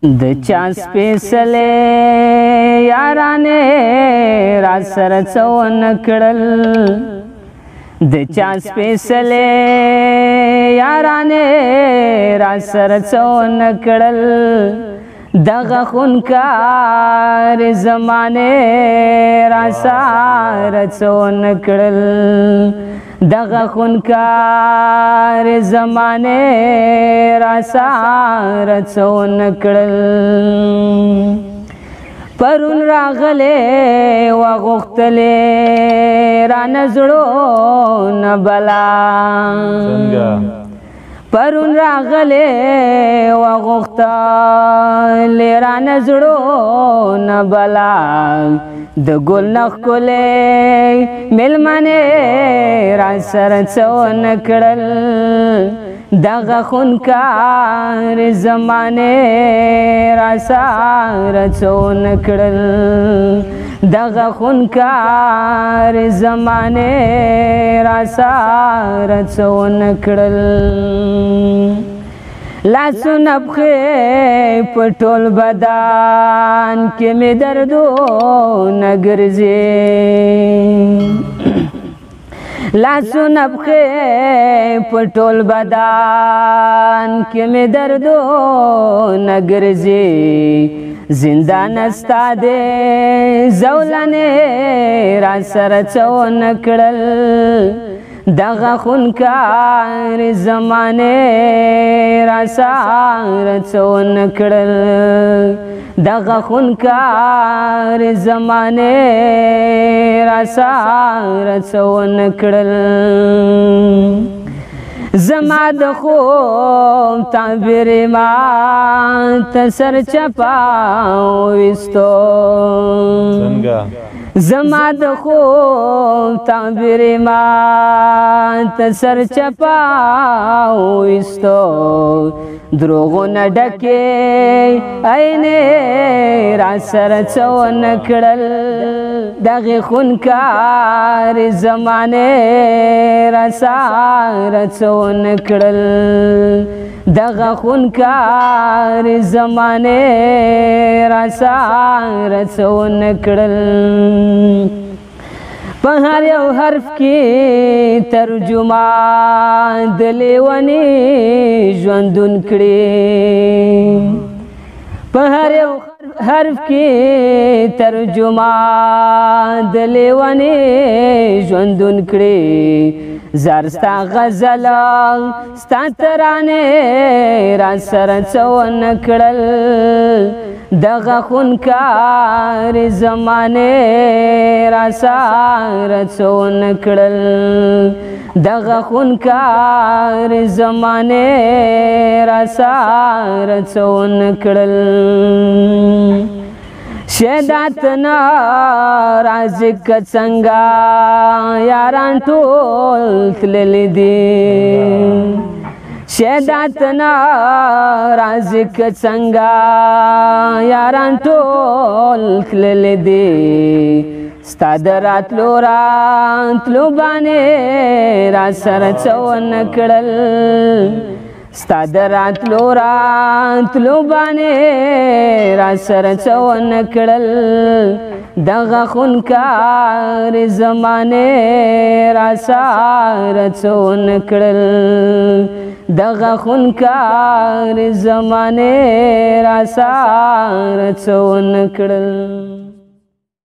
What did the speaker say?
د چا سپېڅلې یارانې را سره څه ونه کړل د چا سپېڅلې یارانې را سره څه ونه کړل دغه خونکار زمانې را سره څه ونه کړل دغه خونکار زمانې را سره څه ونه کړل پرون راغلې وغوښتلې رانه زړونه بلا پرون راغلې وغوښتلې رانه زړونه بلا د ګل نه ښکلې مېلمنې را سره څه ونه کړل دغه خونکار زمانې را سره څه ونه کړل دغه خونکار زمانې را سره څه ونه کړل لاسونه پښې په ټول بدن کې مې دردونه ګرځي لاسونه پښې په ټول بدن کې مې دردونه ګرځي زندان ستا دې زولنې را سره څه ونه کړل دغه خونکار زمانې را سره څه ونه کړل دغه خونکار زمانې را سره څه ونه کړل زما د خوب تعبیر ما ته سرچپه وویستو زما د خوب تعبیر ما ته سرچپه وویستو دروغونه ډکې عینې را سره څه ونه کړل دغې خونکار زمانې را سره څه ونه کړل دغه خونکار زمانې را سره څه ونه کړل په هر یو حرف کې ترجمان د لیوني ژوندون کړي په هر یو حرف کې ترجمان د لیوني ژوندون کړي زار ستا غزل ستا ترانې را سره څه ونه کړل دغه خونکار زمانې را سره څه ونه کړل دغه خونکار زمانې را سره څه ونه کړل شهادتنا رازق څنګه یاران ټول تللي دي شهادتنا رازق څنګه یاران ټول تللي دي ستا د راتلو باندې را سره څه ونه کړل ستا د راتلو باندې را سره څه ونه کړل دغه خونکار زمانې را سره څه ونه کړل دغه خونکار زمانې را سره څه ونه کړل